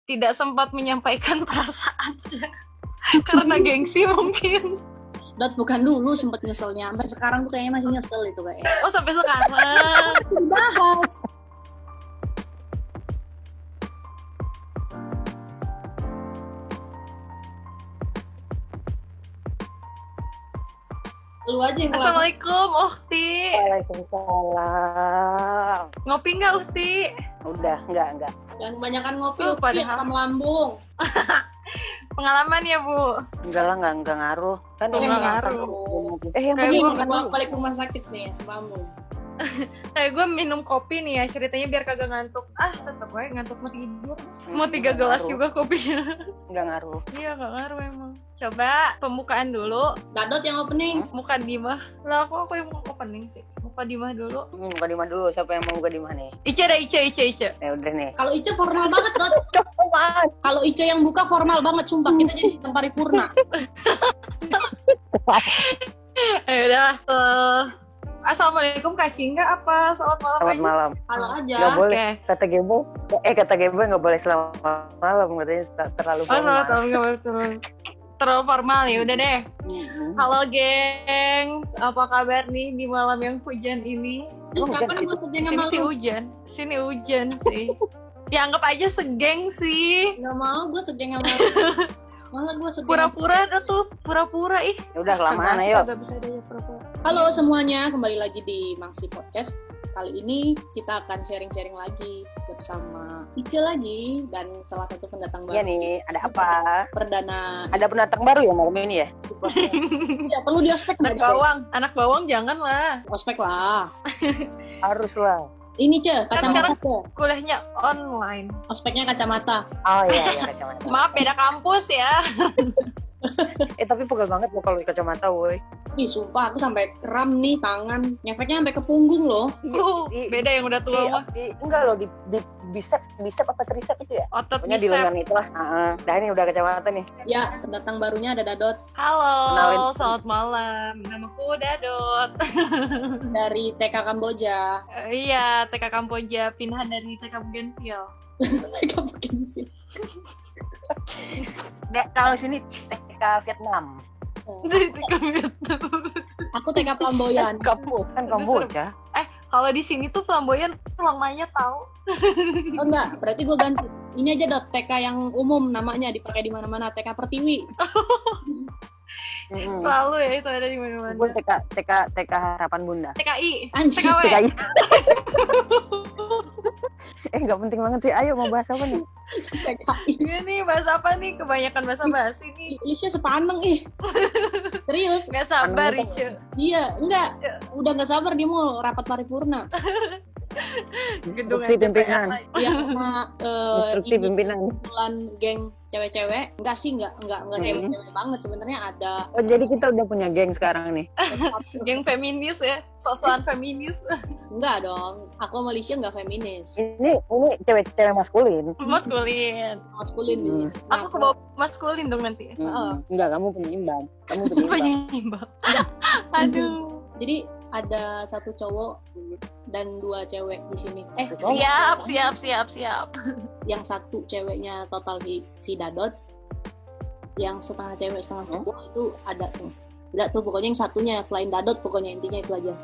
tidak sempat menyampaikan perasaannya karena gengsi mungkin. Dot, bukan dulu sempet nyeselnya, sampai sekarang tuh kayaknya masih nyesel itu kayaknya. Oh, sampai sekarang. Itu dibahas. Lu aja yang ngelakuin. Assalamualaikum, Ukti. Waalaikumsalam. Ngopi nggak, Ukti? Udah, enggak. Jangan kebanyakan ngopi, Oh, Ukti, padahal. asam lambung. Pengalaman ya, Bu? Enggak lah, enggak ngaruh. Kan Oh, ini nggak makan ngaruh. dulu. Yang Kayak penting gua makan dulu. Balik rumah sakit nih, asam lambung. Kayak gue minum kopi nih ya, ceritanya biar kagak ngantuk. Tetep aja ngantuk mau tidur. Mau 3 gelas juga kopinya. Enggak ngaruh. Iya, gak ngaruh emang. Coba pembukaan dulu. Dadot yang opening. Mukadimah. Lah, aku yang mau opening sih. Mukadimah dulu. Buka di mana dulu? Siapa yang mau buka di mana nih? Ica dah, Ica. Ya udah nih. Kalau Ica formal banget, Dot. Coba. Kalau Ica yang buka formal banget, sumpah. Kita jadi sistem paripurna. Udah. Assalamualaikum Kak Cingga apa selamat malam Selamat aja? malam. Halo aja. Enggak boleh. Oke. Kata Gebo enggak boleh selamat malam, katanya terlalu Oh, selamat formal. malam, terlalu formal ya udah deh. Halo gengs, apa kabar nih di malam yang hujan ini? Ih, kapan maksudnya Sini sama sih lu? hujan, sini hujan sih. Dianggap aja segeng sih. Nggak mau, gue sedang sama lu. Malah gue sedang. Pura-pura ih. Ya udah kelamaan ayo. Gak bisa deh pura-pura. Halo semuanya, kembali lagi di Mangsi Podcast. Kali ini kita akan sharing-sharing lagi bersama Ica lagi dan salah satu pendatang Iya baru. nih, ada apa? Perdana. Ada pendatang baru ya malam ini ya? Ya perlu di ospek nggak? Anak bawang jangan lah. Ospek lah. Harus lah. Ini kacamata sekarang- Ce. Kuliahnya online. Ospeknya kacamata. Oh iya kacamata. Maaf beda kampus ya. Tapi pegel banget loh kalau di kacamata, woi. Ih sumpah aku sampai kram nih tangan. Ngefeknya sampai ke punggung loh. Beda yang udah tua mah. Enggak loh, di bicep apa tricep itu ya? Otot Pokoknya di bicep. lengan itulah. Dah ini udah kacamata nih. Ya pendatang barunya ada Dadot Halo, Kenalin. selamat malam. Namaku Dadot. dari TK Kamboja. Iya, TK Kamboja, pindahan dari TK Bougainville. TK Bougainville. Kalau sini TK Vietnam. Dari TK Vietnam. Aku TK Flamboyan. Kamu kan Kamboja. Kalau di sini tuh flamboyan lamanya tahu. Oh enggak, berarti gue ganti. Ini aja Dot, TK yang umum namanya dipakai di mana-mana, TK Pertiwi. Selalu ya itu ada di mana-mana. Gue TK Harapan Bunda. TKI, Anjir. TKW. TKI. Nggak penting banget sih. Ayo mau bahas apa nih? TKI. Iya nih, bahas apa nih? Kebanyakan bahasa basi nih. Isya sepaneng Serius? Gak sabar, Ice. Iya, enggak. Udah enggak sabar dia mau rapat paripurna. Gedung Instruksi pimpinan. Iya, karena Instruksi pimpinan. kumpulan geng cewek-cewek. Enggak sih, enggak cewek-cewek banget sebenarnya ada. Oh jadi kita udah punya geng sekarang nih. Geng feminis ya, sosokan feminis. Enggak dong. Aku sama Lisha enggak feminis. Ini cewek-cewek maskulin. Maskulin. Maskulin nih. Aku ke bawah maskulin dong nanti. Enggak, kamu penyeimbang. Penyeimbang. Aduh. Jadi ada satu cowok dan 2 cewek di sini. Siap. Yang satu ceweknya total si Dadot, yang setengah cewek setengah cowok itu ada tuh. Udah tuh pokoknya yang satunya selain Dadot, pokoknya intinya itu aja.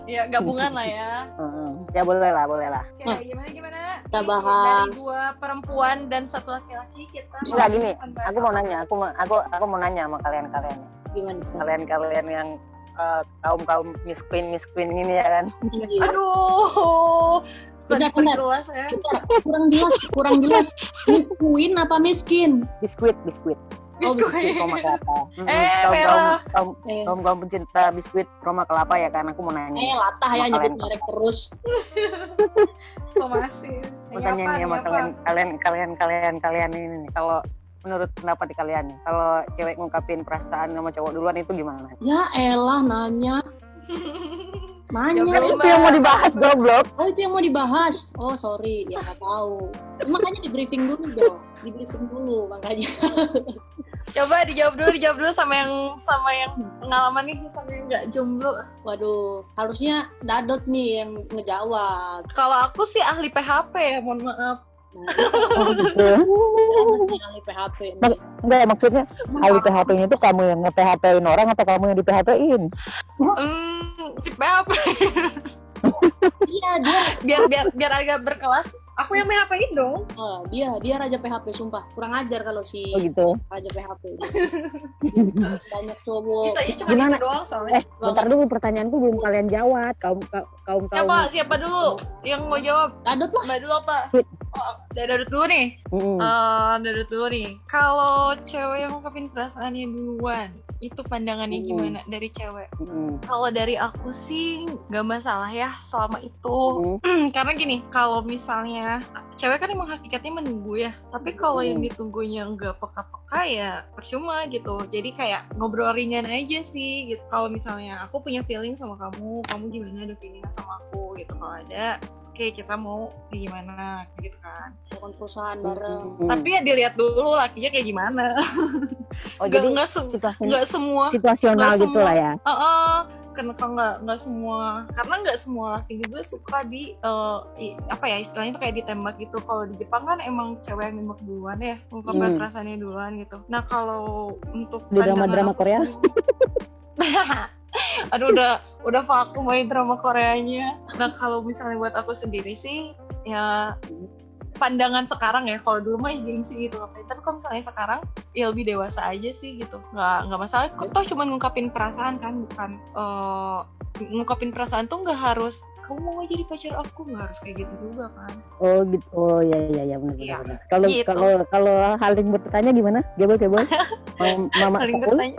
Ya gabungan lah ya. Ya boleh lah. Oke, gimana? Kita bahas. Dari 2 perempuan dan 1 laki-laki kita. Enggak gini, aku mau nanya sama kalian Gimana? kalian yang kaum miskin ini ya kan. Anjir. Aduh, Benar. jelas ya. Bentar, kurang jelas. Miskin apa miskin? Biskuit. Biskuit Roma Kelapa. Merah. Kaum pencinta biskuit Roma Kelapa ya kan, aku mau nanya. Latah ya nyebut merek terus. Somasi. Mau tanya nih sama kalian ini nih, kalau menurut pendapat kalian nih, kalau cewek ngungkapin perasaan sama cowok duluan itu gimana? Ya elah nanya. Itu yang mau dibahas goblok. Oh itu yang mau dibahas. Oh sorry, ya nggak tahu. Makanya di briefing dulu dong. Makanya. Coba dijawab dulu sama yang pengalaman nih, sama yang nggak jomblo. Waduh, harusnya Dadot nih yang ngejawab. Kalau aku sih ahli PHP ya, mohon maaf. Nah, Alih PHP. Enggak, maksudnya alih PHP-nya itu kamu yang nge-PHP-in orang atau kamu yang di-PHP-in? Di PHP. Iya, dia biar agak berkelas. Aku yang PHP-in dong. Dia raja PHP, sumpah. Kurang ajar kalau si gitu. Raja PHP. Banyak cowok. Bisanya cuma Gimana? itu doang soalnya. Bentar dulu, pertanyaanku belum kalian jawab. Kaum Siapa dulu yang mau jawab? Dadot lah. Mbak dulu apa? Dadot dulu nih. Dadot dulu nih. Kalau cewek yang ngungkapin perasaannya duluan, itu pandangannya gimana dari cewek? Kalau dari aku sih nggak masalah ya selama itu. Karena gini, kalau misalnya cewek kan emang hakikatnya menunggu ya. Tapi kalau yang ditunggunya nggak peka-peka ya percuma gitu. Jadi kayak ngobrol ringan aja sih gitu. Kalau misalnya aku punya feeling sama kamu gimana ada feeling sama aku gitu. Kalau ada, oke, kita mau kayak gimana gitu kan. Bukan perusahaan bareng. Tapi ya dilihat dulu lakinya kayak gimana. Jadi nggak semua situasional gitu lah ya. Karena nggak semua, karena nggak semua laki juga suka di apa ya istilahnya itu kayak ditembak gitu. Kalau di Jepang kan emang cewek yang nembak duluan ya, ungkapkan perasaannya duluan gitu. Nah kalau untuk di drama Korea, aduh udah vakum main drama Koreanya. Nah kalau misalnya buat aku sendiri sih ya pandangan sekarang ya, kalau dulu mah gengsi gitu ngapain, tapi kalau misalnya sekarang ya lebih dewasa aja sih gitu, nggak masalah. Toh cuma ngungkapin perasaan kan, bukan ngungkapin perasaan tuh nggak harus kamu mau jadi pacar aku, nggak harus kayak gitu juga kan. Oh gitu. Oh ya benar. Kalau gitu. kalau Haling bertanya gimana? Gebol Mama Haling bertanya.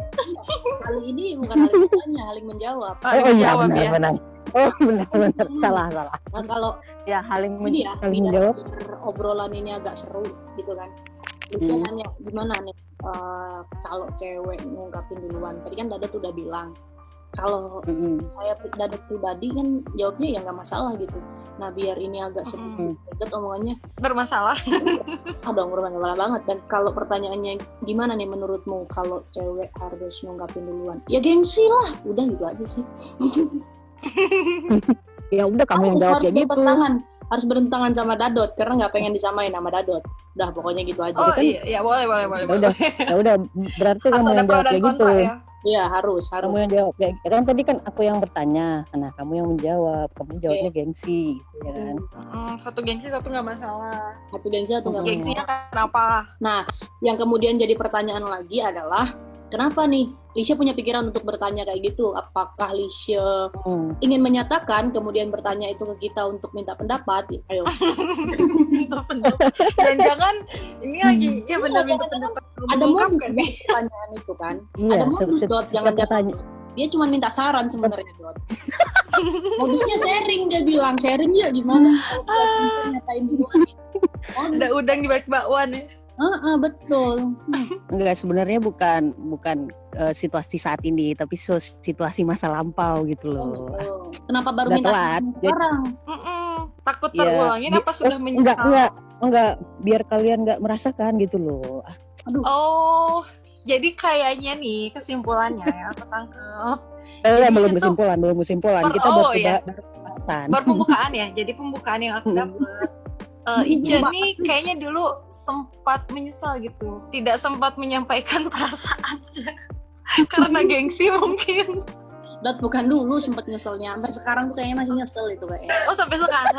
Kali ini bukan Haling bertanya, Haling menjawab. Iya benar. Oh benar. Salah. Nah, kalau ya Haling menjawab. Obrolan ini agak seru gitu kan. Lucia nanya gimana nih kalau cewek ngungkapin duluan. Tadi kan Dadot udah bilang kalau saya Dadot pribadi kan jawabnya ya nggak masalah gitu. Nah biar ini agak sedikit omongannya bermasalah. Dong bermasalah banget. Dan kalau pertanyaannya gimana nih menurutmu kalau cewek harus ngungkapin duluan? Ya gengsi lah, udah gitu aja sih. Ya udah kamu yang jawab kayak gitu. Harus berentangan sama Dadot karena nggak pengen disamain sama Dadot. Udah pokoknya gitu aja. Oh kan? Iya boleh. Ya udah berarti kamu yang jawab kayak gitu. Iya harus. Kamu yang jawab kayak kan tadi kan aku yang bertanya, nah kamu yang menjawab, kamu jawabnya gengsi, gitu ya kan? Satu gengsi satu nggak masalah. Satu gengsi atau nggak masalah. Gengsinya kenapa? Nah yang kemudian jadi pertanyaan lagi adalah kenapa nih Lisha punya pikiran untuk bertanya kayak gitu? Apakah Lisha ingin menyatakan kemudian bertanya itu ke kita untuk minta pendapat? Ayo. Minta pendapat. Jangan ini lagi ya benar minta pendapat. Ada modus kan? Pertanyaan itu kan? Iya, ada modus Dot, jangan tanya. Dia cuma minta saran sebenarnya Dot. Modusnya sharing, dia bilang sharing ya gimana? Kalau nyatain duluan gitu. Ada udang di balik bakwan ya. Betul. Enggak, sebenarnya bukan situasi saat ini, tapi situasi masa lampau gitu loh. Kenapa baru minta sekarang? Takut terulangin apa sudah menyesal? Enggak, biar kalian enggak merasakan gitu loh. Aduh. Oh, jadi kayaknya nih kesimpulannya ya aku tangkep. Belum kesimpulan. Kita baru pembahasan. Baru pembukaan ya. Jadi pembukaan yang aku dapet. Ica nih kayaknya dulu sempat menyesal gitu, tidak sempat menyampaikan perasaannya karena gengsi mungkin. Dot bukan dulu sempat nyeselnya, sampai sekarang tuh kayaknya masih nyesel itu kayaknya. Oh sampai sekarang.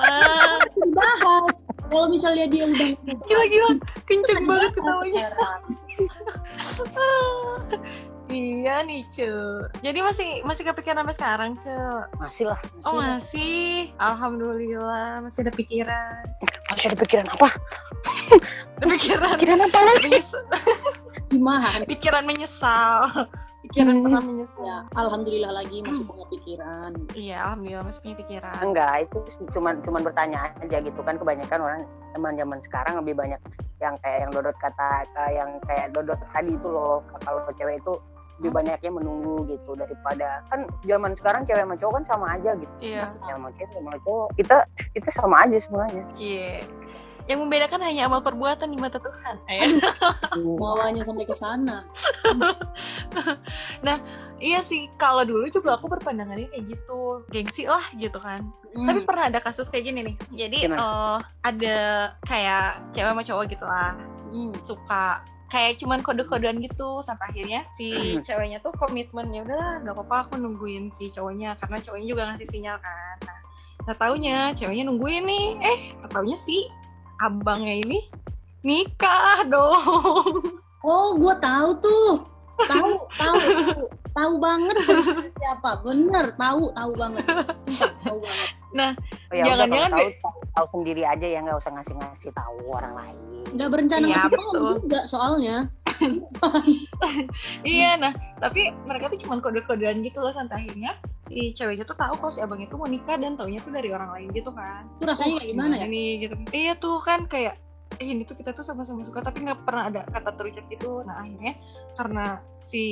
Itu dibahas. Kalau misalnya dia udah nyesel. Gila, kenceng banget ketawanya. Iya nih Ce. Jadi masih kepikiran sampai sekarang Ce? Masih lah. Oh masih. Alhamdulillah masih ada pikiran. Masih ada pikiran apa? Pikiran apa lagi? Gimana? Pikiran menyesal. Pikiran pernah menyesal. Ya, alhamdulillah lagi masih punya pikiran. Iya, alhamdulillah masih punya pikiran. Enggak, itu cuman bertanya aja gitu kan. Kebanyakan orang zaman sekarang lebih banyak yang kayak yang Dodot kata, yang kayak Dodot tadi itu loh. Kalau cewek itu lebih banyaknya menunggu gitu daripada kan zaman sekarang cewek sama cowok kan sama aja gitu. Iya. Sama cewek sama cowok kita sama aja semuanya. Iya. Yang membedakan hanya amal perbuatan di mata Tuhan. Bawanya sampai ke sana. Nah, iya sih, kalau dulu juga aku berpandangannya kayak gitu, gengsi lah gitu kan. Tapi pernah ada kasus kayak gini nih. Jadi ada kayak cewek sama cowok gitu lah, suka kayak cuman kode-kodean gitu, sampai akhirnya si ceweknya tuh komitmen, ya udahlah nggak apa-apa aku nungguin si cowoknya, karena cowoknya juga ngasih sinyal kan. Nah taunya ceweknya nungguin nih, taunya si abangnya ini nikah dong. Oh, gue tahu tuh. Tahu banget siapa. Bener, tahu banget. Tahu banget. Nah, jangan-jangan tahu sendiri aja ya, nggak usah ngasih tahu orang lain. Nggak berencana ngasih tahu juga soalnya. Iya, nah tapi mereka tuh cuma kode-kodean gitu loh, sampai akhirnya si ceweknya tuh tahu kalau si abang itu mau nikah dan taunya tuh dari orang lain gitu kan. Itu rasanya kayak gimana ya? Ini gitu. Iya tuh kan kayak ini tuh kita tuh sama-sama suka tapi nggak pernah ada kata terucap gitu. Nah akhirnya karena si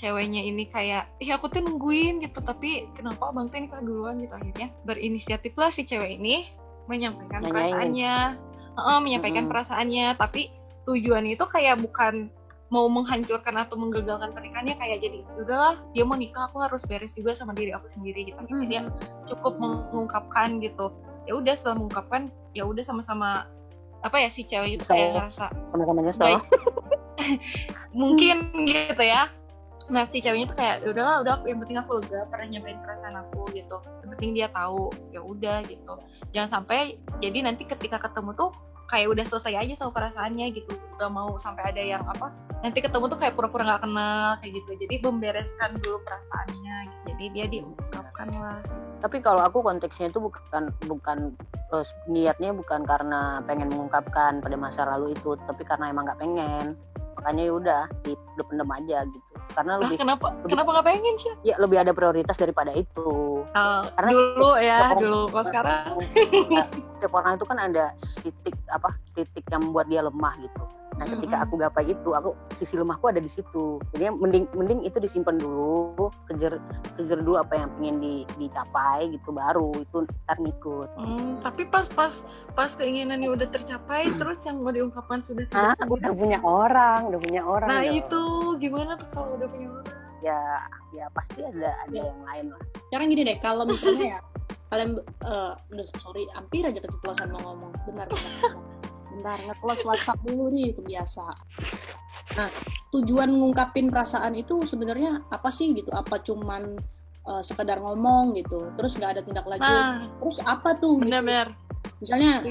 ceweknya ini kayak aku tuh nungguin gitu, tapi kenapa abang tuh nikah duluan gitu, akhirnya berinisiatif lah si cewek ini menyampaikan perasaannya, tapi tujuannya itu kayak bukan mau menghancurkan atau menggagalkan pernikahannya, kayak jadi udahlah dia mau nikah aku harus beres juga sama diri aku sendiri gitu. Jadi dia cukup mengungkapkan gitu, ya udah setelah mengungkapkan ya udah sama-sama si cewek itu kayak ngerasa sama-sama nyesel mungkin gitu ya. Nah si ceweknya tuh kayak udah yang penting aku lega pernah nyampein perasaan aku gitu, yang penting dia tahu, ya udah gitu. Jangan sampai jadi nanti ketika ketemu tuh kayak udah selesai aja sama perasaannya gitu, gak mau sampai ada yang nanti ketemu tuh kayak pura-pura gak kenal kayak gitu. Jadi membereskan dulu perasaannya gitu. Jadi dia diungkapkan lah. Tapi kalau aku konteksnya itu bukan niatnya bukan karena pengen mengungkapkan pada masa lalu itu, tapi karena emang gak pengen, makanya ya udah dipendem aja gitu. Karena kenapa nggak pengen sih? Ya lebih ada prioritas daripada itu. Karena dulu kalau sekarang setiap orang itu kan ada titik yang membuat dia lemah gitu. Nah ketika aku gapai itu, sisi lemahku ada di situ. Jadi mending itu disimpan dulu, kejar dulu apa yang pengen dicapai gitu, baru itu ntar ngikut. Tapi pas keinginannya udah tercapai, terus yang mau diungkapkan sudah tidak udah punya orang. Nah itu gimana tuh kalau udah punya orang? Ya pasti ada yang lain lah. Sekarang gini deh, kalau misalnya ya kalian sorry, hampir aja keceplosan mau ngomong. Bentar, nge-close WhatsApp dulu nih, kebiasa. Nah, tujuan ngungkapin perasaan itu sebenarnya apa sih gitu? Apa cuman sekedar ngomong gitu, terus nggak ada tindak lanjut? Terus apa tuh? Benar-benar. Gitu? Misalnya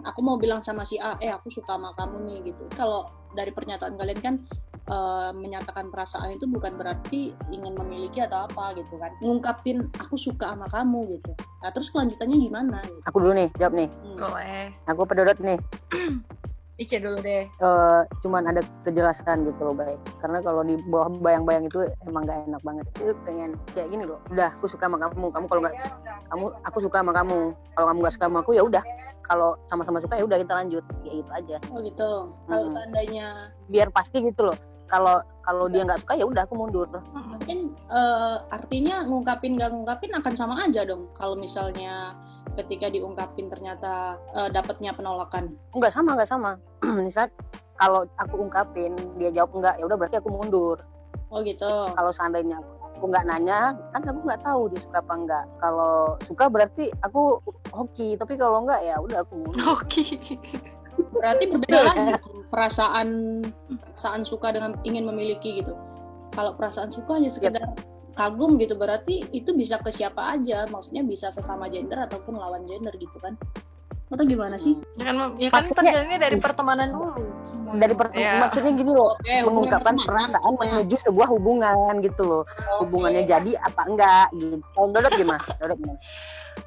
aku mau bilang sama si A, aku suka sama kamu nih gitu. Kalau dari pernyataan kalian kan menyatakan perasaan itu bukan berarti ingin memiliki atau apa gitu kan, ngungkapin aku suka sama kamu gitu. Nah terus kelanjutannya gimana gitu? Aku dulu nih jawab nih. Boleh. Aku pedodot nih. Ica dulu deh. Cuman ada kejelasan gitu loh, baik. Karena kalau di bawah bayang-bayang itu emang gak enak banget. Itu pengen kayak gini loh. Udah, aku suka sama kamu. Kamu kalau nggak, aku suka sama kamu. Kalau kamu nggak suka sama aku ya udah. Kalau sama-sama suka ya udah kita lanjut. Ya gitu aja. Oh gitu. Kalau seandainya biar pasti gitu loh. Kalau dia nggak suka ya udah aku mundur. Mungkin artinya ngungkapin nggak ngungkapin akan sama aja dong. Kalau misalnya ketika diungkapin ternyata dapatnya penolakan. Nggak sama. Misal kalau aku ungkapin dia jawab enggak, ya udah berarti aku mundur. Oh gitu. Kalau seandainya aku nggak nanya, kan aku nggak tahu dia suka apa enggak. Kalau suka berarti aku hoki, tapi kalau enggak ya udah aku mundur. Hoki. Berarti berbeda lagi perasaan suka dengan ingin memiliki gitu. Kalau perasaan suka hanya sekedar kagum gitu, berarti itu bisa ke siapa aja, maksudnya bisa sesama gender ataupun lawan gender gitu kan, atau gimana sih? Ya kan terjadinya dari pertemanan dulu. Dari pertemanan maksudnya gini loh, mengungkapkan perasaan menuju sebuah hubungan gitu loh. Hubungannya jadi apa enggak gitu. Kalau Dodot gimana?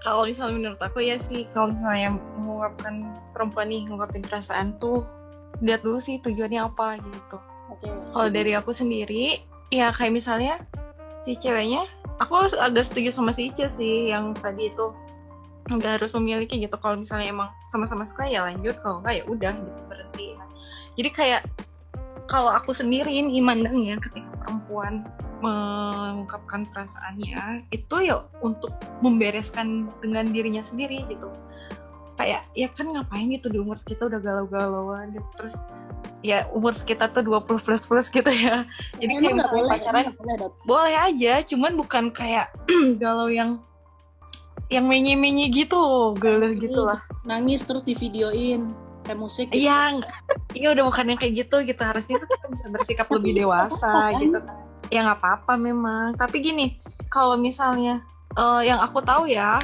Kalau misalnya menurut aku ya sih, kalau misalnya mengungkapkan perempuan nih, mengungkapin perasaan tuh lihat dulu sih tujuannya apa gitu. Kalau dari aku sendiri, ya kayak misalnya si ceweknya, aku agak setuju sama si Ica sih yang tadi itu nggak harus memiliki gitu. Kalau misalnya emang sama-sama suka ya lanjut, kalau nggak ya udah gitu, berhenti. Jadi kayak kalau aku sendiri ini mandangnya ketika perempuan mengungkapkan perasaannya itu ya untuk membereskan dengan dirinya sendiri gitu. kayak ya kan ngapain gitu di umur kita udah galau-galauan gitu. Terus ya umur kita tuh 20 plus gitu ya. Jadi kayak misalnya pacaran boleh aja, cuman bukan kayak galau yang menye-menye gitu, galau gitu lah. Nangis terus di videoin kayak musik gitu. Iya udah bukan yang kayak gitu. Harusnya tuh kita bisa bersikap lebih dewasa gitu kan. Ya nggak apa-apa memang. Tapi gini, kalau misalnya yang aku tahu ya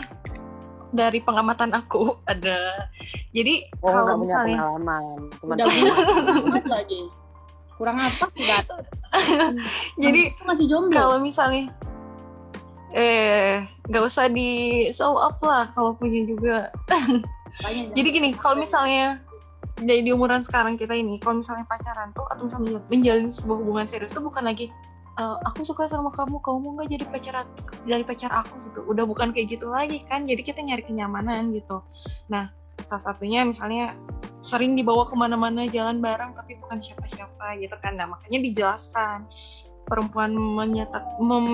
dari pengamatan aku ada. Jadi kalau misalnya pengalaman, udah banget lagi. Kurang apa enggak? Jadi masih jomblo. Kalau misalnya nggak usah di show up lah kalau punya juga. Jadi gini, kalau misalnya di umuran sekarang kita ini, kalau misalnya pacaran tuh atau misalnya menjalin sebuah hubungan serius tuh bukan lagi aku suka sama kamu mau nggak jadi pacar aku gitu. Udah bukan kayak gitu lagi kan. Jadi kita nyari kenyamanan gitu. Nah, salah satunya misalnya sering dibawa kemana-mana jalan bareng tapi bukan siapa-siapa gitu kan. Nah, makanya dijelaskan perempuan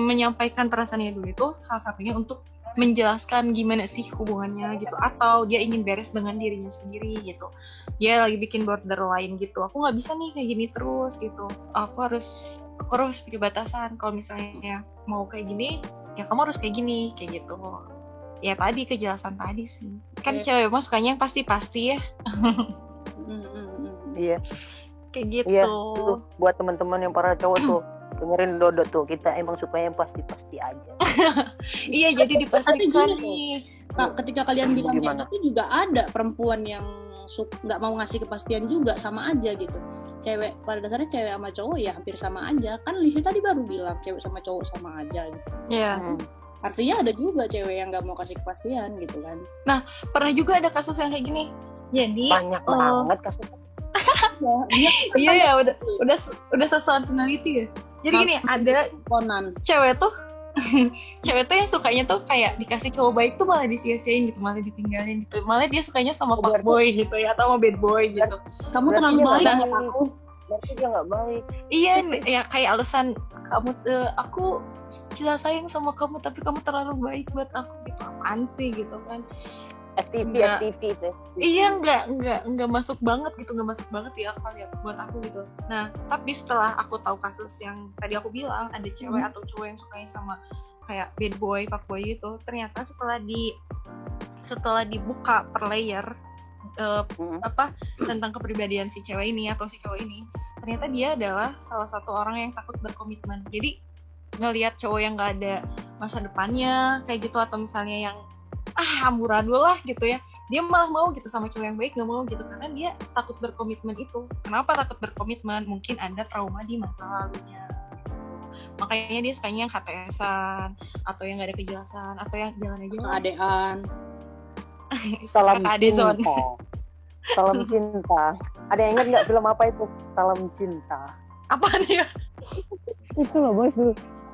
menyampaikan perasaannya dulu itu salah satunya untuk menjelaskan gimana sih hubungannya gitu, atau dia ingin beres dengan dirinya sendiri gitu. Dia lagi bikin borderline gitu. Aku nggak bisa nih kayak gini terus gitu. Aku harus punya batasan. Kalau misalnya mau kayak gini, ya kamu harus kayak gini, kayak gitu. Ya tadi kejelasan tadi sih. Kan cewek mah sukanya yang pasti-pasti ya. Iya. Kayak gitu. Iya, tuh buat teman-teman yang para cowok tuh dengerin Dodo tuh, kita emang sukanya yang pasti-pasti aja. Iya, jadi dipastikan nih. Nah, ketika kalian bilang kayak gitu juga ada perempuan yang nggak mau ngasih kepastian juga, sama aja gitu. Cewek pada dasarnya cewek sama cowok ya hampir sama aja. Kan Livi tadi baru bilang cewek sama cowok sama aja gitu. Iya. Artinya ada juga cewek yang nggak mau kasih kepastian gitu kan. Nah, pernah juga ada kasus yang kayak gini. Jadi banyak banget kasusnya. Iya ya, udah sesuatu peneliti ya. Jadi gini, ada cewek tuh yang sukanya tuh kayak dikasih cowok baik tuh malah disia-siain gitu, malah ditinggalin gitu. Malah dia sukanya sama fuckboy gitu ya, atau sama bad boy gitu. Kamu terlalu baik buat aku. Berarti dia nggak baik. Iya, ya kayak alasan kamu aku sayang sama kamu tapi kamu terlalu baik buat aku gitu. Apaan sih gitu kan? FTV itu. Iya, nggak masuk banget gitu, nggak masuk banget di akal ya buat aku gitu. Nah, tapi setelah aku tahu kasus yang tadi aku bilang, ada cewek atau cowok yang sukanya sama kayak bad boy, fuckboy gitu, ternyata setelah dibuka per layer tentang kepribadian si cewek ini atau si cowok ini, ternyata dia adalah salah satu orang yang takut berkomitmen. Jadi ngelihat cowok yang nggak ada masa depannya kayak gitu, atau misalnya yang amburadul lah gitu ya, dia malah mau gitu sama cowok yang baik, nggak mau gitu karena dia takut berkomitmen itu. Kenapa takut berkomitmen? Mungkin ada trauma di masa lalunya gitu. Makanya dia sukanya yang HTS-an atau yang nggak ada kejelasan atau yang jalan aja adean. Salam cinta. Salam cinta. Ada yang ingat nggak film apa itu? Salam cinta. Apaan ya? Itu loh boy,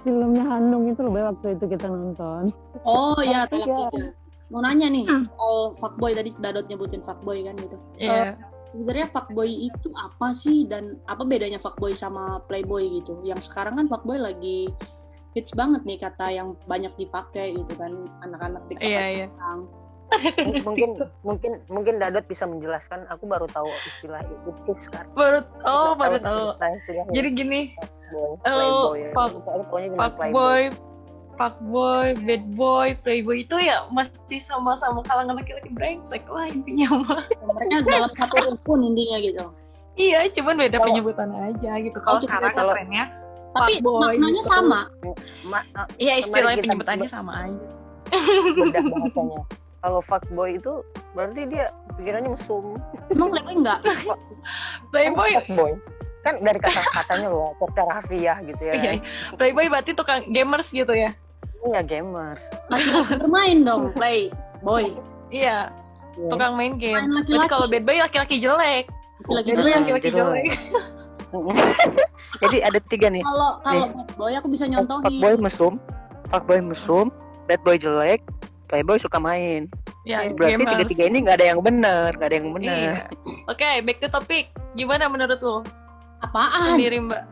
filmnya Hanung itu loh boy, waktu itu kita nonton. Oh ya, mau nanya nih soal fuckboy, tadi Dadot nyebutin fuckboy kan gitu. Iya. Sebenarnya fuckboy itu apa sih, dan apa bedanya fuckboy sama playboy gitu? Yang sekarang kan fuckboy lagi hits banget nih, kata yang banyak dipakai gitu kan anak-anak TikTok. Iya. Mungkin Dadot bisa menjelaskan. Aku baru tahu istilah itu sekarang. Baru tahu. Jadi gini, fuckboy, bad boy, playboy itu ya masih sama-sama kalangan laki-laki brengsek lah intinya mah. Mereka dalam satu rukun intinya gitu. Iya, cuman beda penyebutannya aja gitu. Kalau sekarang trennya tapi maknanya sama. Iya, istilah penyebutannya sama aja. Beda bahasanya. Kalau fuckboy itu berarti dia pikirannya mesum. Emang playboy enggak? Playboy. Fuckboy kan dari kata-katanya loh, secara harfiah gitu ya. Iya. Playboy berarti tukang gamers gitu ya. Iya, gamers. Laki-laki bermain dong, playboy. Iya. Tukang main game. Berarti kalau bad boy laki-laki jelek. Laki-laki jelek. Jadi ada 3 nih. Kalau bad boy aku bisa nyontohin. Fuckboy mesum, bad boy jelek, playboy suka main. Ya, berarti gamers. 3 ini nggak ada yang benar. Iya. Oke, back to topic. Gimana menurut lo? Apaan? Sendiri Mbak.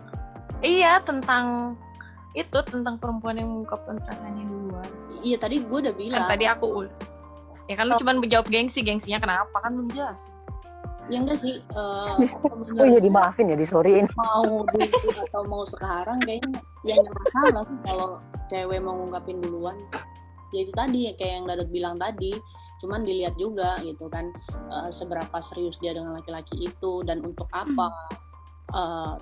Iya, tentang perempuan yang mengungkapkan perasaannya duluan. Iya, tadi gue udah bilang. Kan tadi aku Ya kan lu cuma menjawab gengsinya kenapa kan belum jelas. Ya enggak sih, oh iya dimaafin ya, disoriin. Mau dulu atau mau sekarang kayaknya yang nggak masalah sih kalau cewek mau ngungkapin duluan. Ya itu tadi kayak yang Dadot bilang tadi, cuman dilihat juga gitu kan, seberapa serius dia dengan laki-laki itu dan untuk apa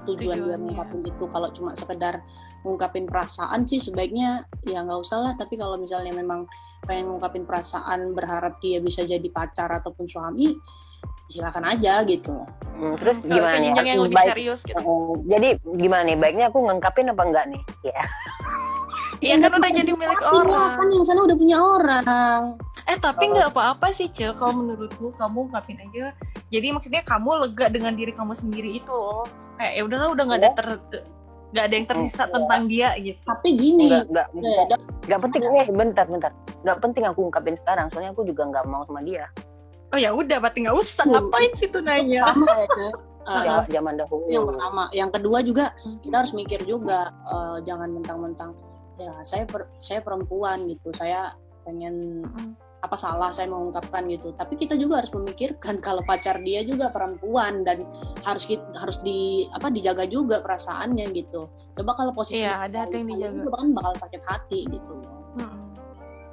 tujuan dia ngungkapin itu. Kalau cuma sekedar ngungkapin perasaan sih sebaiknya ya nggak usah lah, tapi kalau misalnya memang pengen ngungkapin perasaan berharap dia bisa jadi pacar ataupun suami, silakan aja gitu. Terus gimana nih? Yang lebih serius gitu. Jadi gimana nih? Baiknya aku ngungkapin apa enggak nih? Ya. Iya kan udah jadi milik orang. Kan yang sana udah punya orang. Tapi nggak apa-apa sih, Ce. Kalau menurutmu kamu ungkapin aja. Jadi maksudnya kamu lega dengan diri kamu sendiri itu loh. Kayak ya udahlah, udah nggak ada yang tersisa tentang dia gitu. Tapi gini. Nggak penting nih. Bentar. Nggak penting aku ungkapin sekarang. Soalnya aku juga nggak mau sama dia. Oh ya udah, berarti nggak usah. Ngapain sih tuh nanya? Pertama ya, Ce. Zaman dahulu. Yang pertama, yang kedua juga kita harus mikir juga, jangan mentang-mentang ya saya perempuan gitu, saya pengen apa salah saya mengungkapkan gitu. Tapi kita juga harus memikirkan kalau pacar dia juga perempuan dan harus dijaga juga perasaannya gitu. Coba kalau posisi ada yang dijaga juga kan bakal sakit hati gitu.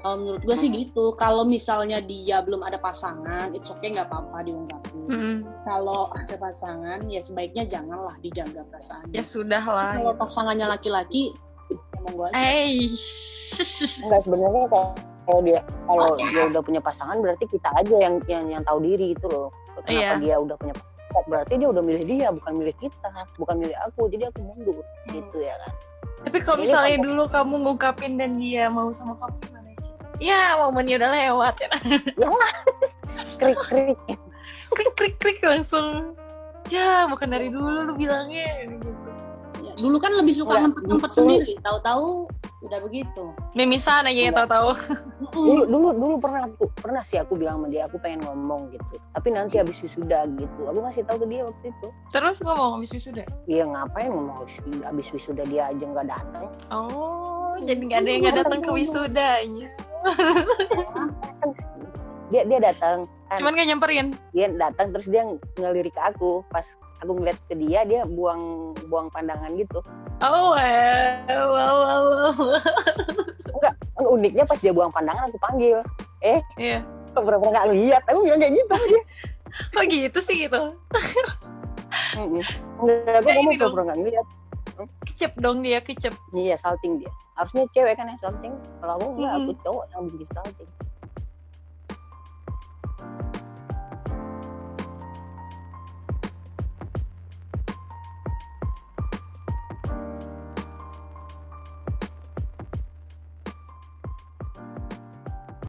Kalau menurut gue sih gitu. Kalau misalnya dia belum ada pasangan, it's okay, nggak apa-apa diungkapin. Kalau ada pasangan, ya sebaiknya janganlah dijaga perasaannya. Ya sudah lah. Kalau pasangannya laki-laki, monggo aja. Enggak, sebenarnya kalau dia udah punya pasangan, berarti kita aja yang tahu diri itu loh. Kenapa dia udah punya pasangan? Berarti dia udah milih dia, bukan milih kita, bukan milih aku. Jadi aku mundur, gitu ya kan. Tapi kalau misalnya dulu kamu ngungkapin dan dia mau sama kamu gimana? Ya, momennya udah lewat ya. Krik langsung. Ya, bukan dari dulu lu bilangnya gitu. Ya, dulu kan lebih suka ngempet sendiri, tahu-tahu udah begitu. Mimisan aja ya tahu-tahu. Dulu pernah sih aku bilang sama dia, aku pengen ngomong gitu. Tapi nanti habis wisuda gitu. Aku ngasih tahu ke dia waktu itu. Terus ngomong habis wisuda? Iya, ngapain ngomong habis wisuda, dia aja nggak datang. Oh, jadi nggak ada yang nggak datang ke wisudanya. Dia datang kan. Cuman nggak nyamperin. Dia datang terus dia ngelirik ke aku. Pas aku ngeliat ke dia buang pandangan gitu. Oh, wow. Enggak, uniknya pas dia buang pandangan aku panggil. Iya. Kok berapa nggak lihat? Aku bilang kayak gitu dia. Kok gitu sih gitu? Enggak, aku ngomong pura-pura nggak ngeliat. Kecep dong dia, kecep. Iya, salting dia. Harusnya cewek kan yang salting. Kalau aku enggak, aku cowok yang bikin salting.